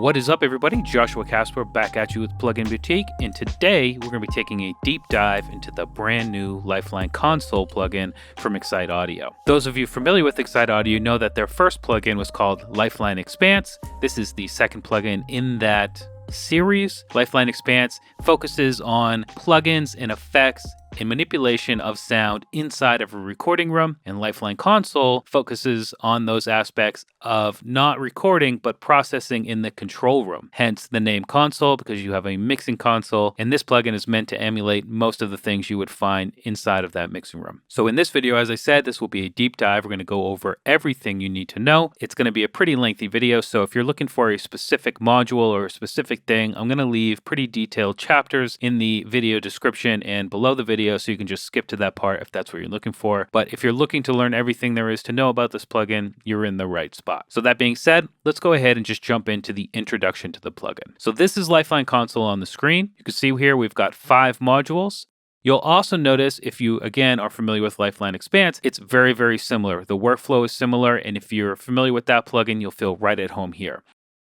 What is up, everybody? Joshua Casper back at you with Plugin Boutique, and today we're going to be taking a deep dive into the brand new Lifeline Console plugin from Excite Audio. Those of you familiar with Excite Audio know that their first plugin was called Lifeline Expanse. This is the second plugin in that series. Lifeline Expanse focuses on plugins and effects and manipulation of sound inside of a recording room, and Lifeline Console focuses on those aspects of not recording but processing in the control room. Hence the name console, because you have a mixing console, and this plugin is meant to emulate most of the things you would find inside of that mixing room. So in this video, as I said, this will be a deep dive. We're going to go over everything you need to know. It's going to be a pretty lengthy video, so if you're looking for a specific module or a specific thing, I'm going to leave pretty detailed chapters in the video description and below the video, so you can just skip to that part if that's what you're looking for. But if you're looking to learn everything there is to know about this plugin, you're in the right spot. So that being said, let's go ahead and just jump into the introduction to the plugin. So this is Lifeline Console on the screen. You can see here we've got 5 modules. You'll also notice, if you, again, are familiar with Lifeline Expanse, it's very, very similar. The workflow is similar, and if you're familiar with that plugin, you'll feel right at home here.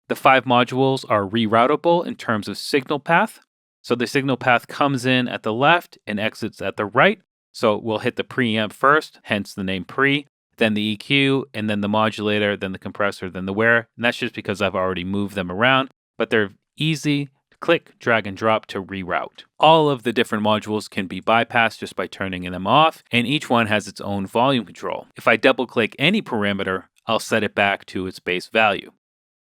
The 5 modules are reroutable in terms of signal path. So the signal path comes in at the left and exits at the right. So we'll hit the preamp first, hence the name pre, then the EQ, and then the modulator, then the compressor, then the wear. And that's just because I've already moved them around, but they're easy to click, drag, and drop to reroute. All of the different modules can be bypassed just by turning them off, and each one has its own volume control. If I double click any parameter, I'll set it back to its base value.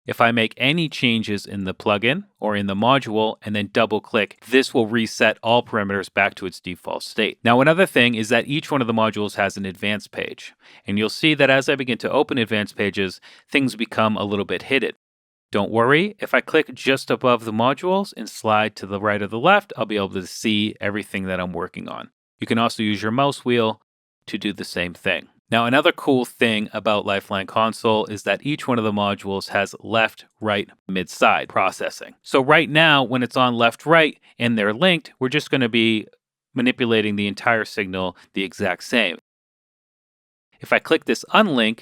If I make any changes in the plugin or in the module and then double click, this will reset all parameters back to its default state. Now, another thing is that each one of the modules has an advanced page. And you'll see that as I begin to open advanced pages, things become a little bit hidden. Don't worry, if I click just above the modules and slide to the right or the left, I'll be able to see everything that I'm working on. You can also use your mouse wheel to do the same thing. Now, another cool thing about Lifeline Console is that each one of the modules has left, right, mid-side processing. So right now, when it's on left, right, and they're linked, we're just going to be manipulating the entire signal the exact same. If I click this unlink,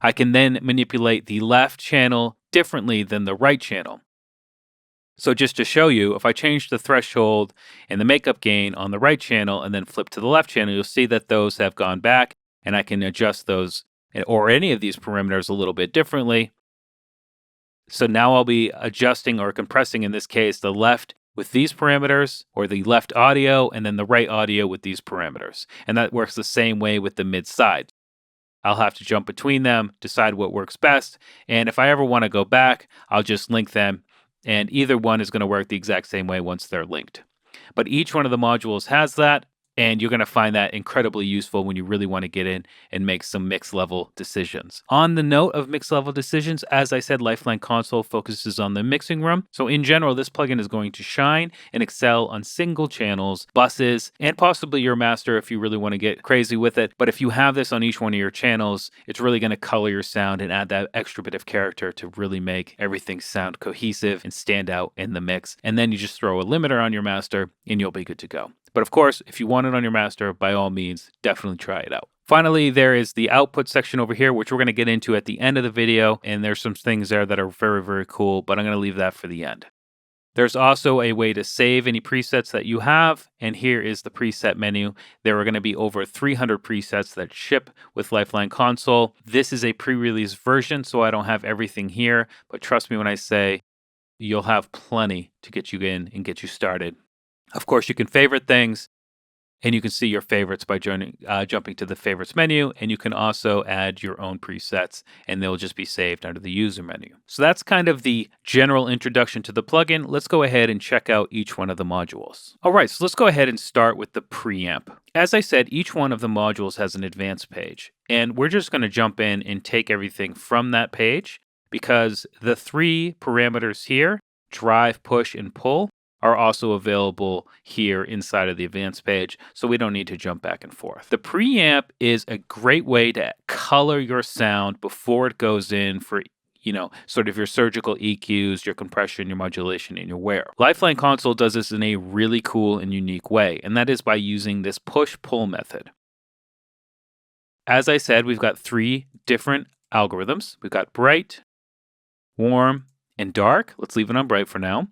I can then manipulate the left channel differently than the right channel. So just to show you, if I change the threshold and the makeup gain on the right channel and then flip to the left channel, you'll see that those have gone back. And I can adjust those or any of these parameters a little bit differently. So now I'll be adjusting or compressing, in this case, the left with these parameters, or the left audio, and then the right audio with these parameters. And that works the same way with the mid-side. I'll have to jump between them, decide what works best. And if I ever want to go back, I'll just link them. And either one is going to work the exact same way once they're linked. But each one of the modules has that. And you're going to find that incredibly useful when you really want to get in and make some mix level decisions. On the note of mix level decisions, as I said, Lifeline Console focuses on the mixing room. So in general, this plugin is going to shine and excel on single channels, buses, and possibly your master if you really want to get crazy with it. But if you have this on each one of your channels, it's really going to color your sound and add that extra bit of character to really make everything sound cohesive and stand out in the mix. And then you just throw a limiter on your master and you'll be good to go. But of course, if you want it on your master, by all means, definitely try it out. Finally, there is the output section over here, which we're going to get into at the end of the video. And there's some things there that are very, very cool, but I'm going to leave that for the end. There's also a way to save any presets that you have. And here is the preset menu. There are going to be over 300 presets that ship with Lifeline Console. This is a pre-release version, so I don't have everything here. But trust me when I say you'll have plenty to get you in and get you started. Of course, you can favorite things, and you can see your favorites by jumping to the favorites menu, and you can also add your own presets, and they'll just be saved under the user menu. So that's kind of the general introduction to the plugin. Let's go ahead and check out each one of the modules. All right, so let's go ahead and start with the preamp. As I said, each one of the modules has an advanced page, and we're just going to jump in and take everything from that page because the 3 parameters here, drive, push, and pull, are also available here inside of the advanced page, so we don't need to jump back and forth. The preamp is a great way to color your sound before it goes in for, sort of your surgical EQs, your compression, your modulation, and your wear. Lifeline Console does this in a really cool and unique way, and that is by using this push-pull method. As I said, we've got 3 different algorithms. We've got bright, warm, and dark. Let's leave it on bright for now.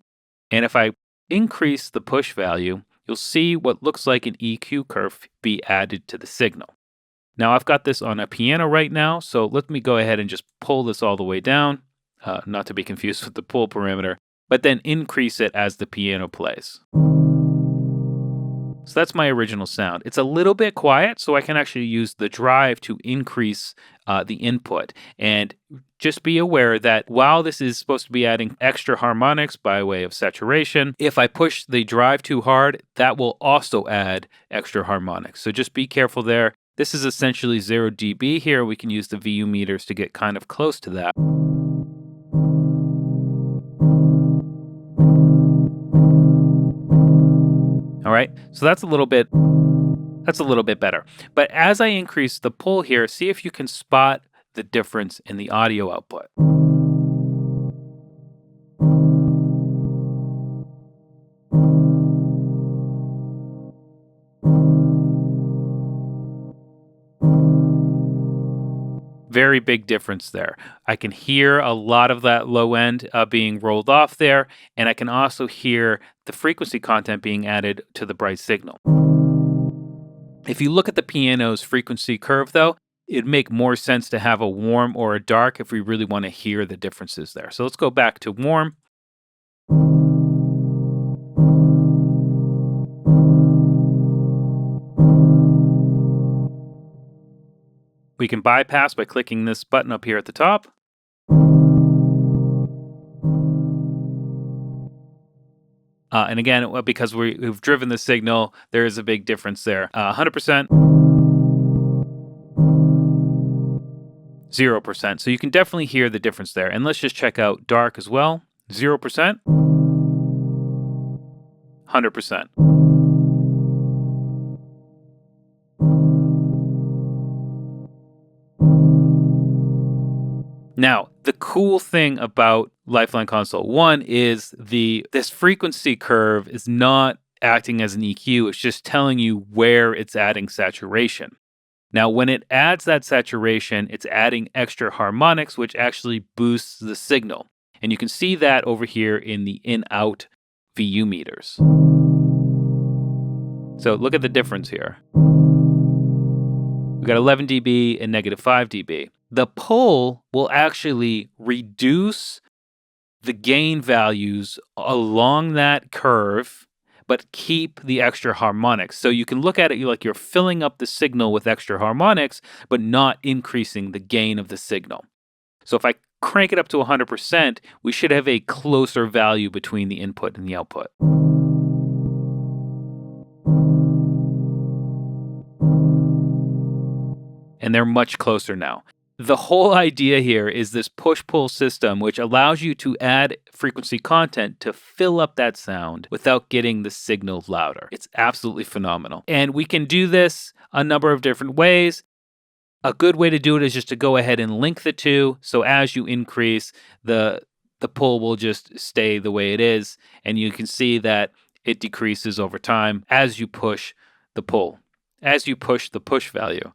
And if I increase the push value, you'll see what looks like an EQ curve be added to the signal. Now I've got this on a piano right now, so let me go ahead and just pull this all the way down, not to be confused with the pull parameter, but then increase it as the piano plays. So that's my original sound. It's a little bit quiet, so I can actually use the drive to increase the input. And just be aware that while this is supposed to be adding extra harmonics by way of saturation, if I push the drive too hard, that will also add extra harmonics. So just be careful there. This is essentially 0 dB here. We can use the VU meters to get kind of close to that. All right, so that's a little bit better. But as I increase the pull here, see if you can spot the difference in the audio output. Very big difference there. I can hear a lot of that low end being rolled off there, and I can also hear the frequency content being added to the bright signal. If you look at the piano's frequency curve, though, it'd make more sense to have a warm or a dark if we really want to hear the differences there. So let's go back to warm. We can bypass by clicking this button up here at the top. And again, because we've driven the signal, there is a big difference there. 100%, 0%. So you can definitely hear the difference there. And let's just check out dark as well. 0%, 100%. Now, the cool thing about Lifeline Console, one is this frequency curve is not acting as an EQ, it's just telling you where it's adding saturation. Now, when it adds that saturation, it's adding extra harmonics, which actually boosts the signal. And you can see that over here in the in-out VU meters. So look at the difference here. We've got 11 dB and negative 5 dB. The pull will actually reduce the gain values along that curve, but keep the extra harmonics. So you can look at it like you're filling up the signal with extra harmonics, but not increasing the gain of the signal. So if I crank it up to 100%, we should have a closer value between the input and the output. And they're much closer now. The whole idea here is this push-pull system, which allows you to add frequency content to fill up that sound without getting the signal louder. It's absolutely phenomenal. And we can do this a number of different ways. A good way to do it is just to go ahead and link the two. So as you increase, the pull will just stay the way it is. And you can see that it decreases over time as you push the pull, as you push the push value.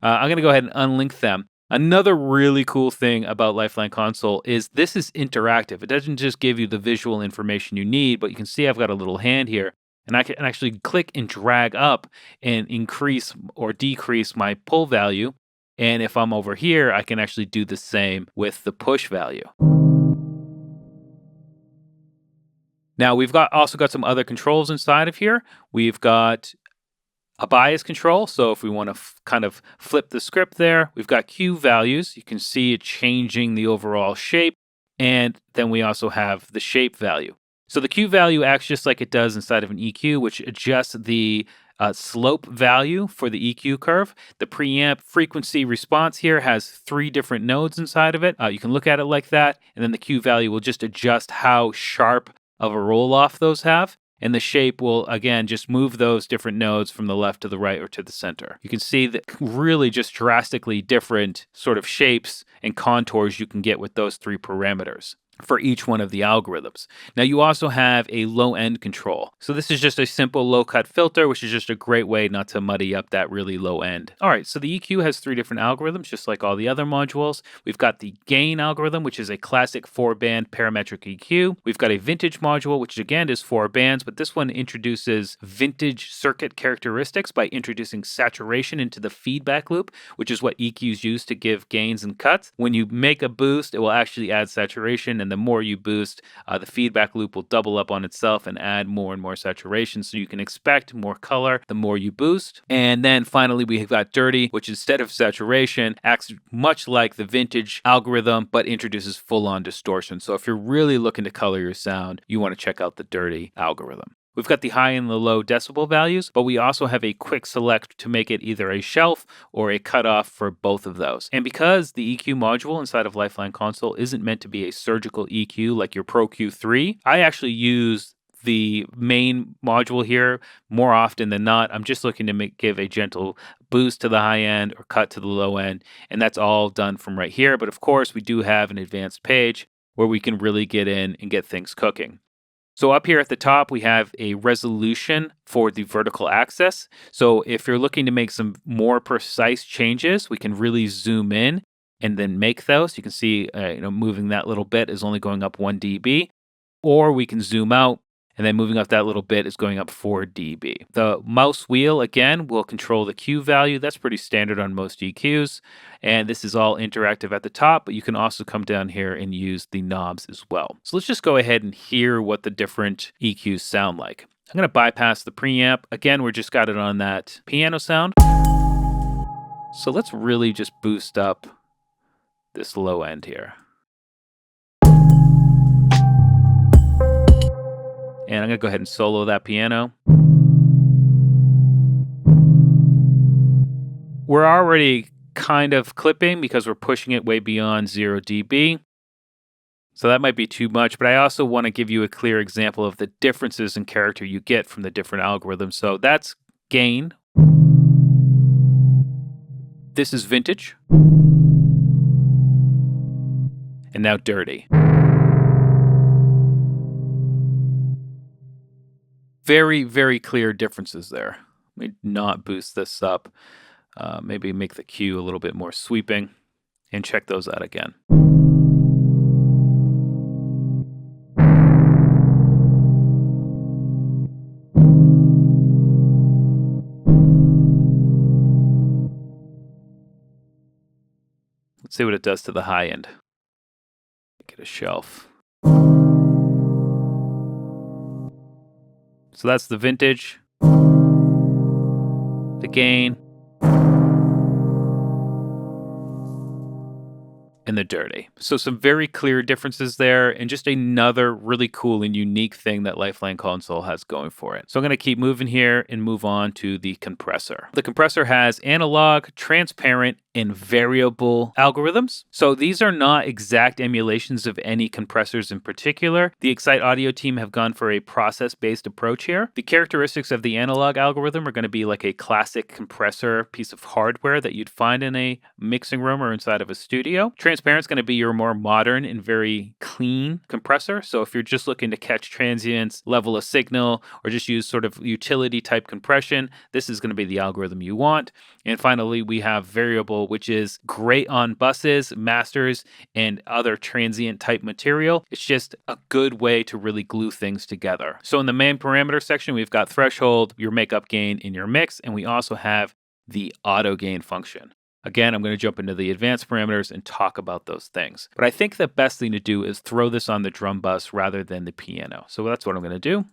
I'm going to go ahead and unlink them. Another really cool thing about Lifeline Console is this is interactive. It doesn't just give you the visual information you need, but you can see I've got a little hand here, and I can actually click and drag up and increase or decrease my pull value. And if I'm over here, I can actually do the same with the push value. Now we've also got some other controls inside of here. We've got a bias control, so if we want to kind of flip the script there, we've got Q values. You can see it changing the overall shape, and then we also have the shape value. So the Q value acts just like it does inside of an EQ, which adjusts the slope value for the EQ curve. The preamp frequency response here has 3 different nodes inside of it. You can look at it like that, and then the Q value will just adjust how sharp of a roll-off those have. And the shape will, again, just move those different nodes from the left to the right or to the center. You can see that really just drastically different sort of shapes and contours you can get with those 3 parameters. for each one of the algorithms. Now you also have a low end control. So this is just a simple low cut filter, which is just a great way not to muddy up that really low end. All right, so the EQ has 3 different algorithms, just like all the other modules. We've got the gain algorithm, which is a classic 4-band parametric EQ. We've got a vintage module, which again is 4 bands, but this one introduces vintage circuit characteristics by introducing saturation into the feedback loop, which is what EQs use to give gains and cuts. When you make a boost, it will actually add saturation, and the more you boost, the feedback loop will double up on itself and add more and more saturation. So you can expect more color the more you boost. And then finally, we've got dirty, which instead of saturation acts much like the vintage algorithm, but introduces full-on distortion. So if you're really looking to color your sound, you want to check out the dirty algorithm. We've got the high and the low decibel values, but we also have a quick select to make it either a shelf or a cutoff for both of those. And because the EQ module inside of Lifeline Console isn't meant to be a surgical EQ like your Pro Q3, I actually use the main module here more often than not. I'm just looking to give a gentle boost to the high end or cut to the low end, and that's all done from right here. But of course, we do have an advanced page where we can really get in and get things cooking. So up here at the top, we have a resolution for the vertical axis. So if you're looking to make some more precise changes, we can really zoom in and then make those. You can see, moving that little bit is only going up 1 dB, or we can zoom out and then moving up that little bit is going up 4 dB. The mouse wheel, again, will control the Q value. That's pretty standard on most EQs. And this is all interactive at the top, but you can also come down here and use the knobs as well. So let's just go ahead and hear what the different EQs sound like. I'm going to bypass the preamp. Again, we're just got it on that piano sound. So let's really just boost up this low end here. And I'm going to go ahead and solo that piano. We're already kind of clipping because we're pushing it way beyond 0 dB. So that might be too much, but I also want to give you a clear example of the differences in character you get from the different algorithms. So that's gain. This is vintage. And now dirty. Very, very clear differences there. Let me not boost this up. Maybe make the Q a little bit more sweeping and check those out again. Let's see what it does to the high end. Get a shelf. So that's the vintage, the gain, and the dirty. So some very clear differences there, and just another really cool and unique thing that Lifeline Console has going for it. So I'm going to keep moving here and move on to the compressor. The compressor has analog, transparent, and variable algorithms. So these are not exact emulations of any compressors in particular. The Excite Audio team have gone for a process-based approach here. The characteristics of the analog algorithm are going to be like a classic compressor piece of hardware that you'd find in a mixing room or inside of a studio. Transparent is going to be your more modern and very clean compressor. So if you're just looking to catch transients, level a signal, or just use sort of utility type compression, this is going to be the algorithm you want. And finally, we have variable, which is great on buses, masters, and other transient type material. It's just a good way to really glue things together. So in the main parameter section, we've got threshold, your makeup gain in your mix, and we also have the auto gain function. Again, I'm going to jump into the advanced parameters and talk about those things. But I think the best thing to do is throw this on the drum bus rather than the piano. So that's what I'm going to do.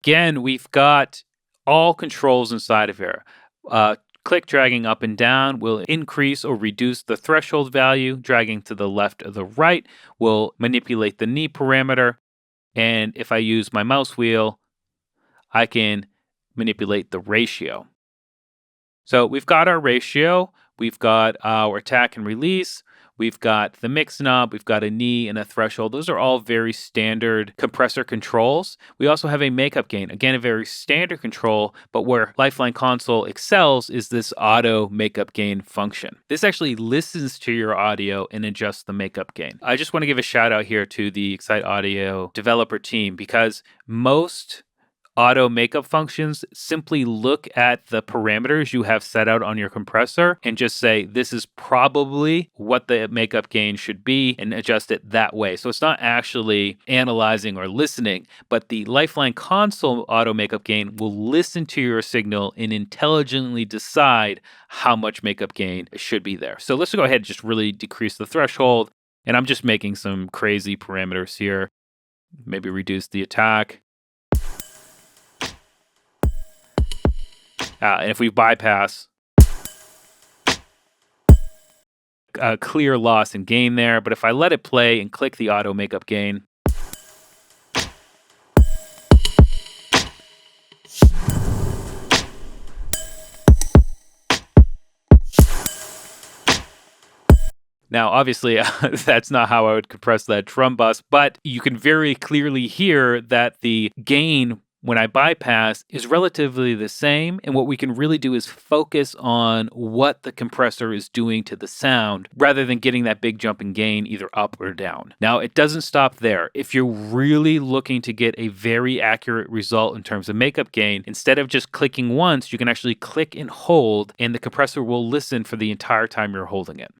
Again, we've got all controls inside of here. Click dragging up and down will increase or reduce the threshold value. Dragging to the left or the right will manipulate the knee parameter. And if I use my mouse wheel, I can manipulate the ratio. So we've got our ratio. We've got our attack and release. We've got the mix knob, we've got a knee and a threshold. Those are all very standard compressor controls. We also have a makeup gain. Again, a very standard control, but where Lifeline Console excels is this auto makeup gain function. This actually listens to your audio and adjusts the makeup gain. I just want to give a shout out here to the Excite Audio developer team, because most auto makeup functions simply look at the parameters you have set out on your compressor and just say, this is probably what the makeup gain should be, and adjust it that way. So it's not actually analyzing or listening, but the Lifeline Console auto makeup gain will listen to your signal and intelligently decide how much makeup gain should be there. So let's go ahead and just really decrease the threshold. And I'm just making some crazy parameters here. Maybe reduce the attack. And if we bypass, a clear loss in gain there. But if I let it play and click the auto makeup gain, now, obviously, that's not how I would compress that drum bus, but you can very clearly hear that the gain when I bypass is relatively the same. And what we can really do is focus on what the compressor is doing to the sound rather than getting that big jump in gain either up or down. Now, it doesn't stop there. If you're really looking to get a very accurate result in terms of makeup gain, instead of just clicking once, you can actually click and hold, and the compressor will listen for the entire time you're holding it.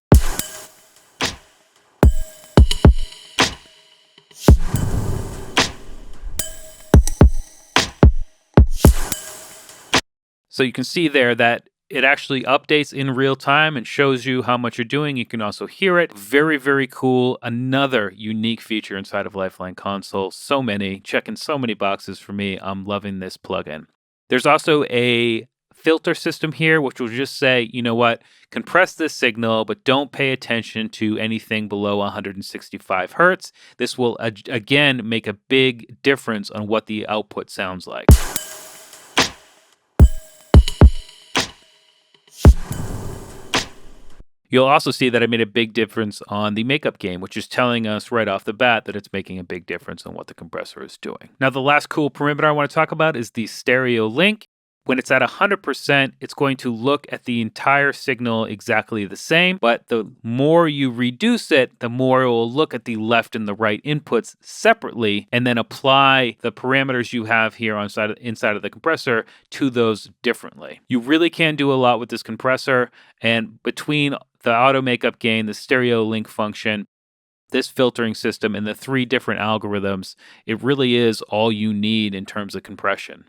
So you can see there that it actually updates in real time and shows you how much you're doing. You can also hear it. Very, very cool. Another unique feature inside of Lifeline Console. So many, checking so many boxes for me. I'm loving this plugin. There's also a filter system here, which will just say, you know what, compress this signal, but don't pay attention to anything below 165 hertz. This will, again, make a big difference on what the output sounds like. You'll also see that I made a big difference on the makeup gain, which is telling us right off the bat that it's making a big difference on what the compressor is doing. Now, the last cool parameter I want to talk about is the stereo link. When it's at 100%, it's going to look at the entire signal exactly the same, but the more you reduce it, the more it will look at the left and the right inputs separately and then apply the parameters you have here inside of the compressor to those differently. You really can do a lot with this compressor, and between the auto makeup gain, the stereo link function, this filtering system, and the 3 different algorithms, it really is all you need in terms of compression.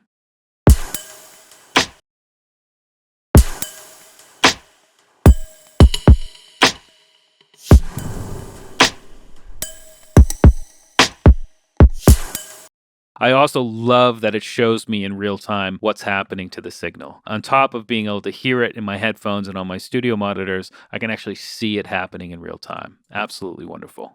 I also love that it shows me in real time what's happening to the signal. On top of being able to hear it in my headphones and on my studio monitors, I can actually see it happening in real time. Absolutely wonderful.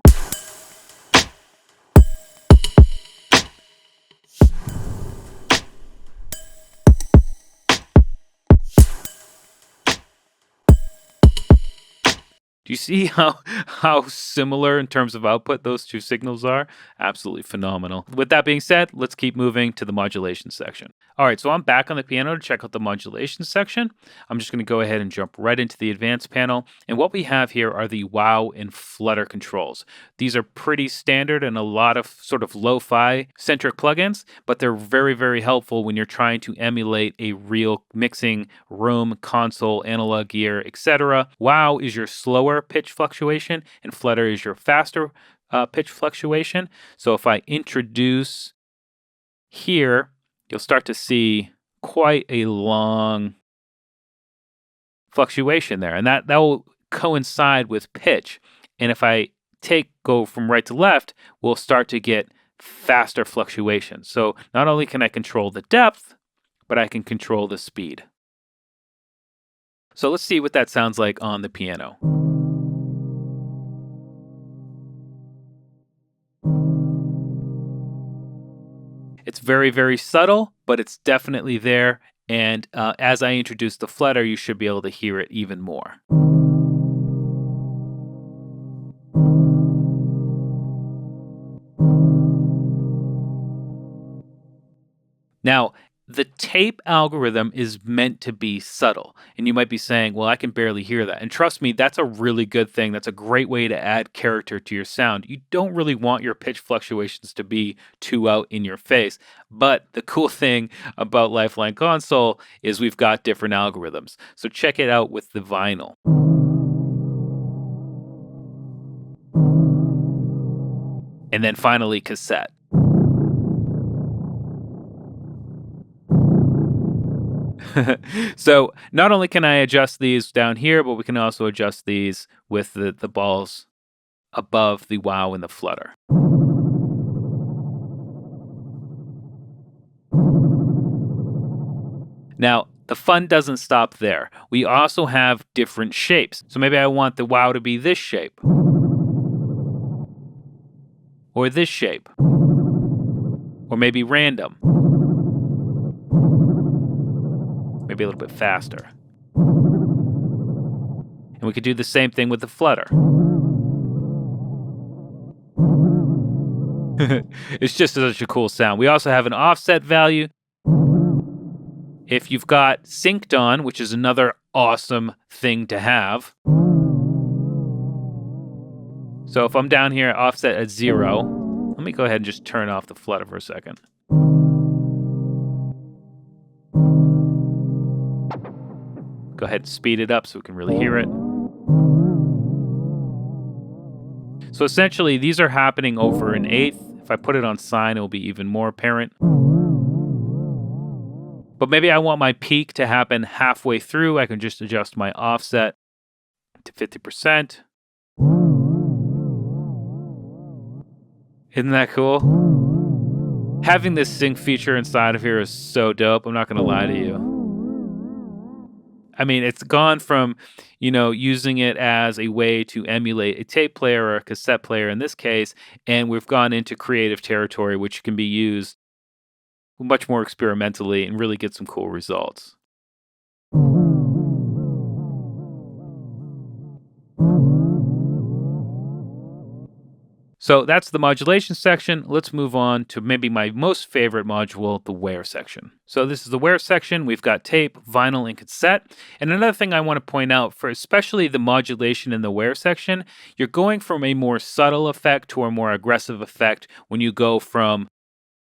Do you see how similar in terms of output those two signals are? Absolutely phenomenal. With that being said, let's keep moving to the modulation section. All right, so I'm back on the piano to check out the modulation section. I'm just going to go ahead and jump right into the advanced panel. And what we have here are the wow and flutter controls. These are pretty standard and a lot of sort of lo-fi centric plugins, but they're very, very helpful when you're trying to emulate a real mixing room, console, analog gear, etc. Wow is your slower pitch fluctuation, and flutter is your faster pitch fluctuation. So if I introduce here, you'll start to see quite a long fluctuation there, and that will coincide with pitch. And if I go from right to left, we'll start to get faster fluctuations. So not only can I control the depth, but I can control the speed. So let's see what that sounds like on the piano. It's very, very subtle, but it's definitely there. And as I introduce the flutter, you should be able to hear it even more. Now, the tape algorithm is meant to be subtle. And you might be saying, well, I can barely hear that. And trust me, that's a really good thing. That's a great way to add character to your sound. You don't really want your pitch fluctuations to be too out in your face. But the cool thing about Lifeline Console is we've got different algorithms. So check it out with the vinyl. And then finally, cassette. So not only can I adjust these down here, but we can also adjust these with the balls above the wow and the flutter. Now, the fun doesn't stop there. We also have different shapes. So maybe I want the wow to be this shape. Or this shape. Or maybe random. Maybe a little bit faster. And we could do the same thing with the flutter. It's just such a cool sound. We also have an offset value. If you've got synced on, which is another awesome thing to have. So if I'm down here offset at 0, let me go ahead and just turn off the flutter for a second. Go ahead and speed it up so we can really hear it. So essentially, these are happening over an eighth. If I put it on sine, it will be even more apparent. But maybe I want my peak to happen halfway through. I can just adjust my offset to 50%. Isn't that cool? Having this sync feature inside of here is so dope. I'm not going to lie to you. I mean, it's gone from, using it as a way to emulate a tape player or a cassette player in this case, and we've gone into creative territory, which can be used much more experimentally and really get some cool results. So that's the modulation section. Let's move on to maybe my most favorite module, the wear section. So this is the wear section. We've got tape, vinyl, and cassette. And another thing I want to point out for especially the modulation in the wear section, you're going from a more subtle effect to a more aggressive effect when you go from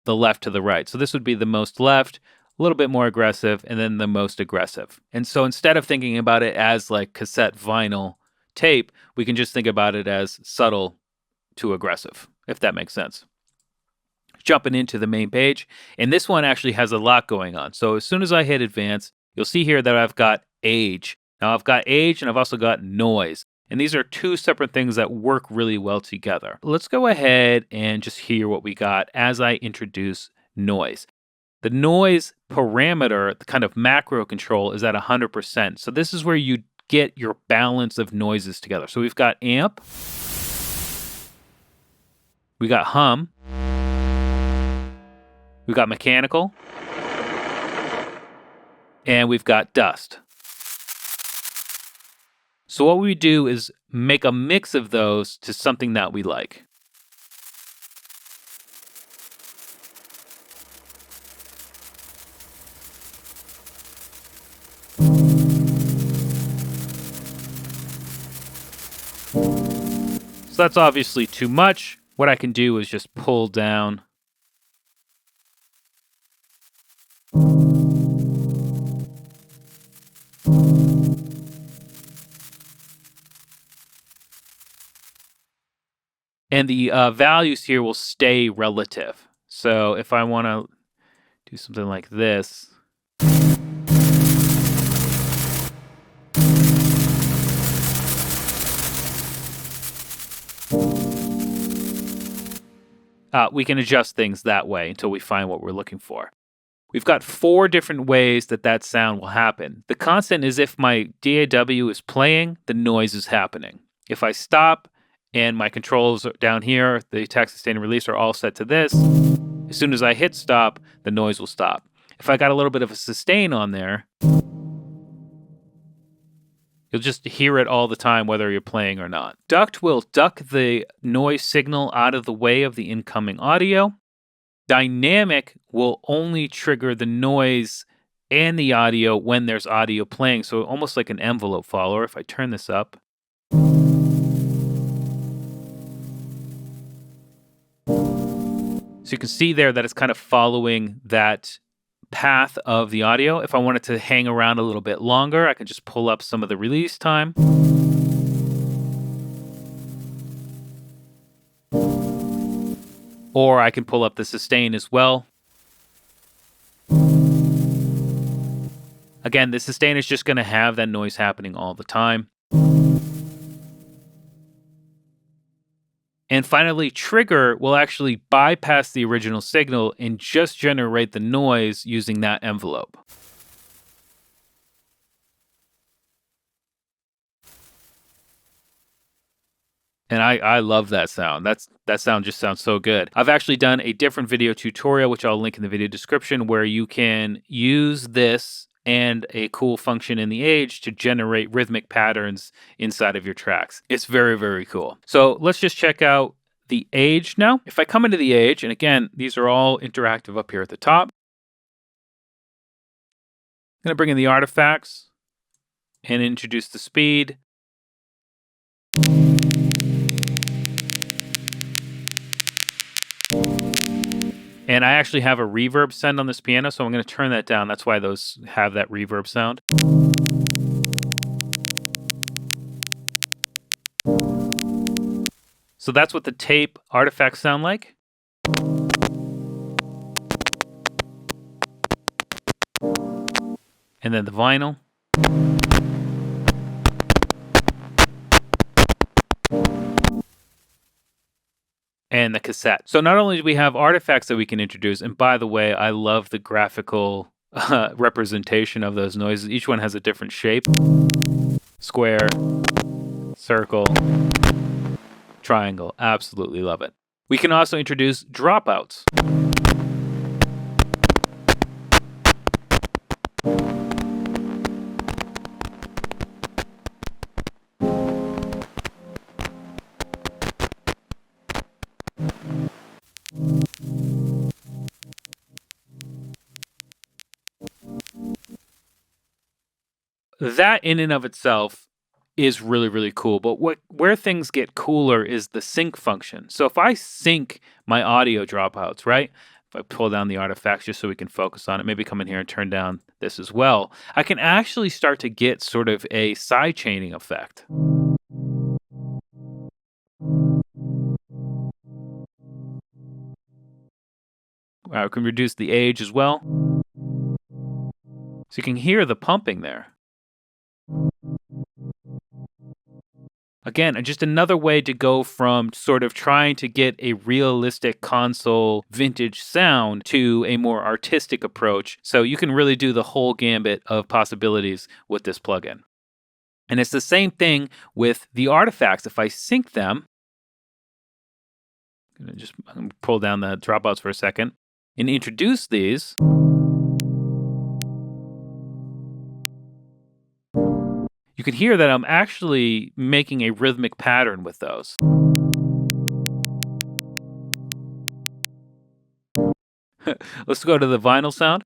the left to the right. So this would be the most left, a little bit more aggressive, and then the most aggressive. And so instead of thinking about it as like cassette, vinyl, tape, we can just think about it as subtle to aggressive, if that makes sense. Jumping into the main page, and this one actually has a lot going on. So as soon as I hit advance, you'll see here that I've got age. Now I've got age and I've also got noise. And these are two separate things that work really well together. Let's go ahead and just hear what we got as I introduce noise. The noise parameter, the kind of macro control, is at 100%. So this is where you get your balance of noises together. So we've got amp. We got hum. We got mechanical. And we've got dust. So what we do is make a mix of those to something that we like. So that's obviously too much. What I can do is just pull down. And the values here will stay relative. So if I want to do something like this. We can adjust things that way until we find what we're looking for. We've got 4 different ways that sound will happen. The constant is if my DAW is playing, the noise is happening. If I stop and my controls down here, the attack, sustain, and release are all set to this, as soon as I hit stop, the noise will stop. If I got a little bit of a sustain on there, you'll just hear it all the time, whether you're playing or not. Duct will duck the noise signal out of the way of the incoming audio. Dynamic will only trigger the noise and the audio when there's audio playing, so almost like an envelope follower. If I turn this up, so you can see there that it's kind of following that path of the audio. If I wanted to hang around a little bit longer, I can just pull up some of the release time. Or I can pull up the sustain as well. Again, the sustain is just going to have that noise happening all the time. And finally, trigger will actually bypass the original signal and just generate the noise using that envelope. And I love that sound. That sound just sounds so good. I've actually done a different video tutorial, which I'll link in the video description, where you can use this and a cool function in the Edge to generate rhythmic patterns inside of your tracks. It's very, very cool. So let's just check out the Edge now. If I come into the Edge, and again, these are all interactive up here at the top. I'm going to bring in the artifacts and introduce the speed. And I actually have a reverb send on this piano, so I'm going to turn that down. That's why those have that reverb sound. So that's what the tape artifacts sound like. And then the vinyl. And the cassette. So not only do we have artifacts that we can introduce, and by the way, I love the graphical representation of those noises. Each one has a different shape. Square, circle, triangle. Absolutely love it. We can also introduce dropouts. That in and of itself is really, really cool. But where things get cooler is the sync function. So if I sync my audio dropouts, right? If I pull down the artifacts just so we can focus on it, maybe come in here and turn down this as well, I can actually start to get sort of a side chaining effect. I can reduce the age as well. So you can hear the pumping there. Again, just another way to go from sort of trying to get a realistic console vintage sound to a more artistic approach. So you can really do the whole gambit of possibilities with this plugin. And it's the same thing with the artifacts. If I sync them, I'm going to just pull down the dropouts for a second and introduce these. You can hear that I'm actually making a rhythmic pattern with those. Let's go to the vinyl sound.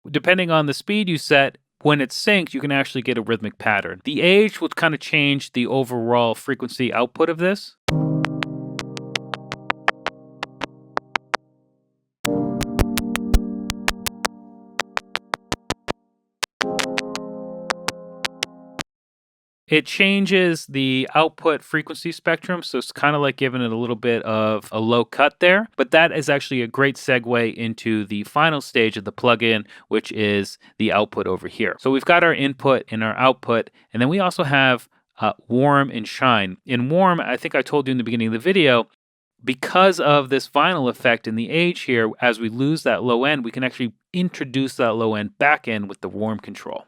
Depending on the speed you set, when it's synced, you can actually get a rhythmic pattern. The age will kind of change the overall frequency output of this. It changes the output frequency spectrum, so it's kind of like giving it a little bit of a low cut there. But that is actually a great segue into the final stage of the plugin, which is the output over here. So we've got our input and our output, and then we also have warm and shine. In warm, I think I told you in the beginning of the video, because of this vinyl effect in the age here, as we lose that low end, we can actually introduce that low end back in with the warm control.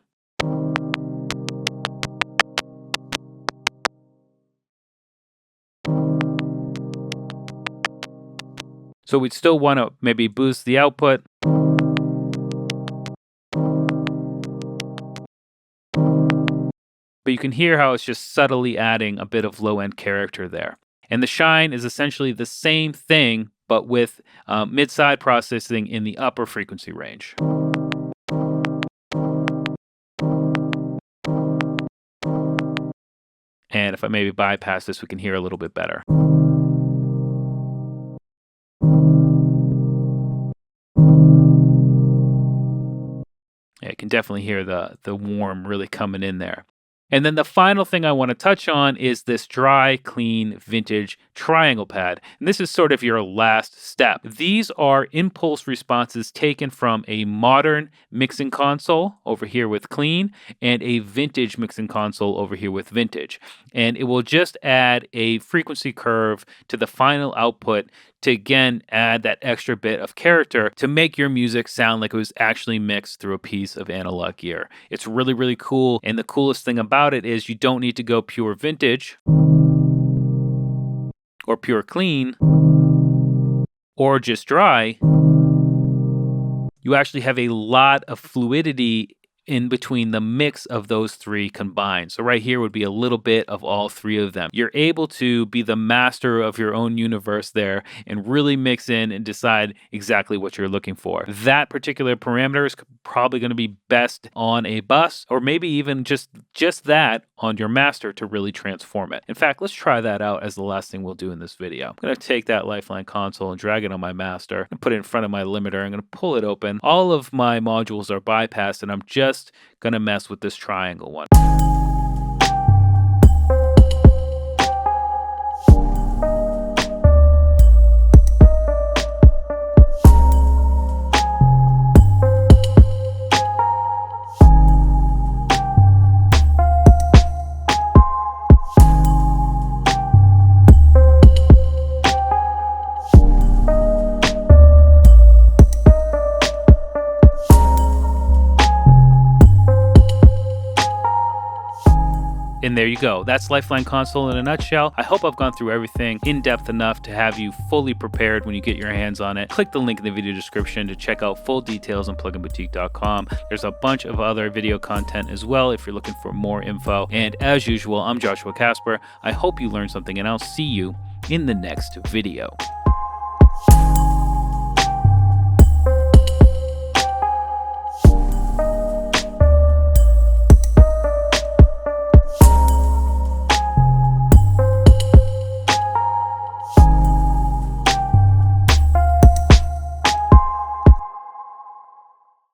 So we'd still want to maybe boost the output. but you can hear how it's just subtly adding a bit of low-end character there. And the shine is essentially the same thing, but with mid-side processing in the upper frequency range. And if I maybe bypass this, we can hear a little bit better. Yeah, you can definitely hear the warm really coming in there. And then the final thing I want to touch on is this dry, clean, vintage triangle pad. And this is sort of your last step. These are impulse responses taken from a modern mixing console over here with clean and a vintage mixing console over here with vintage. And it will just add a frequency curve to the final output to again add that extra bit of character to make your music sound like it was actually mixed through a piece of analog gear. It's really, really cool. And the coolest thing about it is you don't need to go pure vintage or pure clean or just dry. You actually have a lot of fluidity in between the mix of those three combined. So right here would be a little bit of all three of them. You're able to be the master of your own universe there and really mix in and decide exactly what you're looking for. That particular parameter is probably going to be best on a bus, or maybe even just that on your master to really transform it. In fact, let's try that out as the last thing we'll do in this video. I'm going to take that Lifeline console and drag it on my master and put it in front of my limiter. I'm going to pull it open. All of my modules are bypassed, and I'm just going to mess with this triangle one. And there you go. That's Lifeline Console in a nutshell. I hope I've gone through everything in depth enough to have you fully prepared when you get your hands on it. Click the link in the video description to check out full details on pluginboutique.com. There's a bunch of other video content as well if you're looking for more info. And as usual, I'm Joshua Casper. I hope you learned something, and I'll see you in the next video.